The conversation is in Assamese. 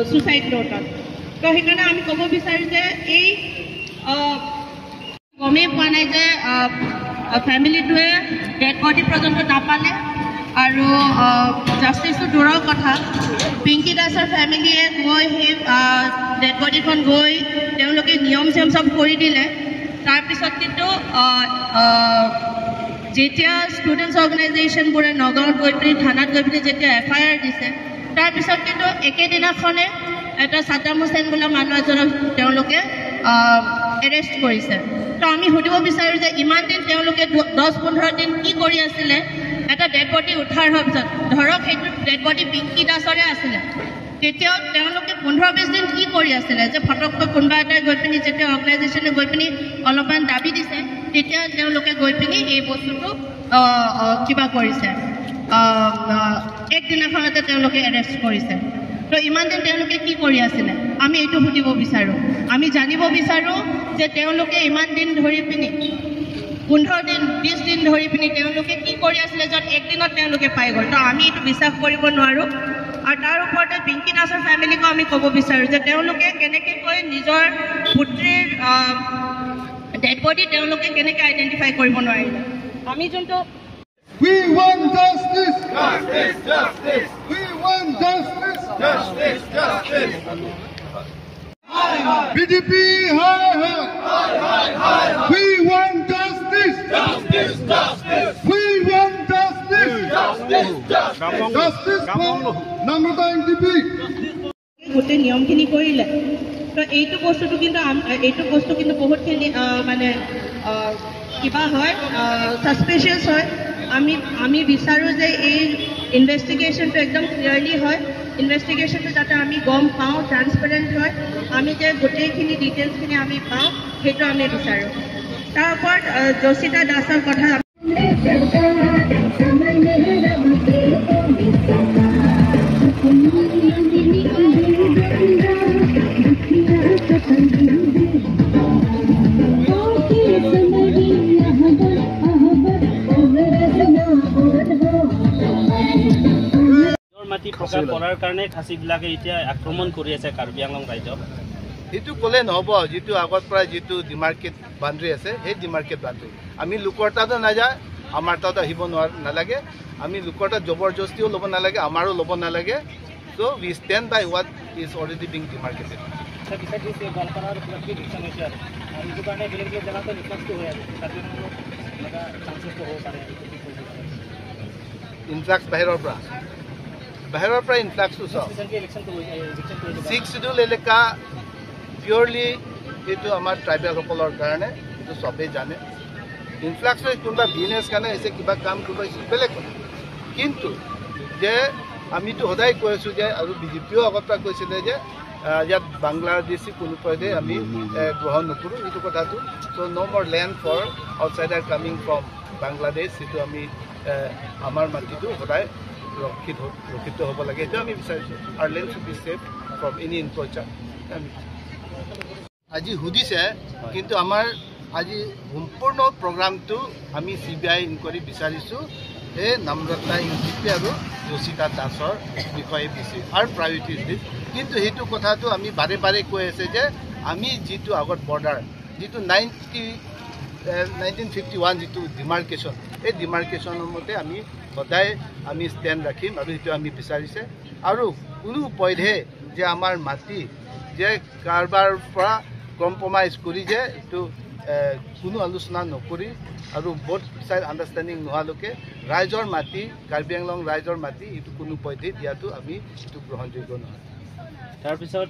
সুইসাইড নোটত। তো সেইকাৰণে আমি ক'ব বিচাৰোঁ যে এই গমেই পোৱা নাই যে ফেমিলিটোৱে ডেড বডি পৰ্যন্ত নাপালে আৰু জাষ্টিছটো দূৰৰ কথা। পিংকি দাসৰ ফেমিলিয়ে গৈ সেই ডেড বডিখন গৈ তেওঁলোকে নিয়ম চিয়ম চব কৰি দিলে। তাৰপিছত কিন্তু যেতিয়া ষ্টুডেণ্টছ অৰ্গেনাইজেশ্যনবোৰে নগাঁৱত গৈ পিনি থানাত গৈ পিনি যেতিয়া FIR দিছে, তাৰপিছত কিন্তু একেদিনাখনে এটা ছাদ্দাম হুছেইন বোলা মানুহ এজনক তেওঁলোকে এৰেষ্ট কৰিছে। তো আমি সুধিব বিচাৰোঁ যে ইমান দিন তেওঁলোকে 10-15 দিন কি কৰি আছিলে? এটা ডেড বডি উদ্ধাৰ হোৱাৰ পিছত, ধৰক সেইটো ডেড বডি পিংকি দাসৰে আছিলে, তেতিয়াও তেওঁলোকে 15-20 দিন কি কৰি আছিলে? যে ফটককৈ কোনোবা এটাই গৈ পিনি যেতিয়া অৰ্গেনাইজেশ্যনে গৈ পিনি অলপমান দাবী দিছে, তেতিয়া তেওঁলোকে গৈ পিনি এই বস্তুটো কিবা কৰিছে, একদিনাখনতে তেওঁলোকে এৰেষ্ট কৰিছে। তো ইমান দিন তেওঁলোকে কি কৰি আছিলে? আমি এইটো সুধিব বিচাৰোঁ। আমি জানিব বিচাৰোঁ যে তেওঁলোকে ইমান দিন ধৰি পিনি 15 দিন 20 দিন ধৰি পিনি তেওঁলোকে কি কৰি আছিলে য'ত একদিনত তেওঁলোকে পাই গ'ল। তো আমি এইটো বিশ্বাস কৰিব নোৱাৰোঁ। আৰু তাৰ ওপৰতে পিংকি দাসৰ ফেমিলিকো আমি ক'ব বিচাৰোঁ যে তেওঁলোকে কেনেকৈ কৈ নিজৰ পুত্ৰীৰ ডেড বডি তেওঁলোকে কেনেকৈ আইডেণ্টিফাই কৰিব নোৱাৰিলে। আমি যোনটো We want justice! Justice! Justice! We want justice! Justice! Justice! BDP, hi, hi! Hi, hi, hi! We want justice! Justice! Justice! We want justice! Justice! Justice! Justice for Namrata NTP! গোটেই নিয়মখিনি কৰিলে। তো এইটো বস্তু কিন্তু বহুতখিনি মানে কিবা হয়, ছাছপিচিয়াছ হয়। আমি বিচাৰোঁ যে এই ইনভেষ্টিগেশ্যনটো একদম ক্লিয়াৰলি হয়, ইনভেষ্টিগেশ্যনটো যাতে আমি গম পাওঁ, ট্ৰান্সপেৰেণ্ট হয়, আমি যে গোটেইখিনি ডিটেইলছখিনি আমি পাওঁ, সেইটো আমি বিচাৰোঁ। তাৰ ওপৰত জচিতা দাসৰ কথা মাটি প্ৰকাশ কৰাৰ কাৰণে খাচীবিলাকে এতিয়া আক্ৰমণ কৰি আছে কাৰ্বি আংলং ৰাজ্যত। সেইটো ক'লে নহ'ব। যিটো আগৰ পৰা যিটো ডিমাৰ্কেট বাউণ্ডেৰী আছে, সেই ডিমাৰ্কেট বাউণ্ডেৰী আমি লোকৰ তাতো নাযায়, আমাৰ তাত আহিব নালাগে। আমি লোকৰ তাত জবৰদস্তিও ল'ব নালাগে, আমাৰো ল'ব নালাগে। So' we stand by what is already being demarcated. Influx বাহিৰৰ পৰা ইনফ্লাক্সটো চাওক। 6 শিডিউল এলেকা পিয়ৰলি এইটো আমাৰ ট্ৰাইবেলসকলৰ কাৰণে, এইটো চবেই জানে। ইনফ্লাক্সটো কোনোবা বিজনেছ কাৰণে হৈছে, কিবা কাম কৰিব বেলেগ কথা। কিন্তু যে আমিতো সদায় কৈ আছোঁ যে, আৰু BJPও আগৰ পৰা কৈছিলে যে ইয়াত বাংলাদেশী কোনো পধ্যে আমি গ্ৰহণ নকৰোঁ এইটো কথাটো। চ' ন' মোৰ land for outsider coming from Bangladesh. সেইটো আমি আমাৰ মাটিটো সদায় ৰক্ষিত হ'ব লাগে, এইটো আমি বিচাৰিছোঁ। আৰু land should be safe from any encroacher. আজি সুধিছে, কিন্তু আমাৰ আজি সম্পূৰ্ণ প্ৰগ্ৰামটো আমি CBI ইনকুৱাৰী বিচাৰিছোঁ। এই নম্ৰতা NTP আৰু জচিতা দাসৰ বিষয়ে বেছি আৰু প্ৰায়ৰিটিজ দিম। কিন্তু সেইটো কথাটো আমি বাৰে বাৰে কৈ আছে যে আমি যিটো আগত বৰ্ডাৰ, যিটো 1951 যিটো ডিমাৰ্কেশ্যন, এই ডিমাৰ্কেশ্যনৰ মতে আমি সদায় আমি ষ্টেণ্ড ৰাখিম, আৰু সেইটো আমি বিচাৰিছে। আৰু কোনো পধ্যে যে আমাৰ মাটি যে কাৰোবাৰ পৰা কম্প্ৰমাইজ কৰি যে এইটো কোনো আলোচনা নকৰি আৰু বোথ চাইড আণ্ডাৰষ্টেণ্ডিং নোহোৱালৈকে ৰাইজৰ মাটি, কাৰ্বি আংলং ৰাইজৰ মাটি, এইটো কোনো পধ্যে দিয়াটো আমি এইটো গ্ৰহণযোগ্য নহয়। তাৰপিছত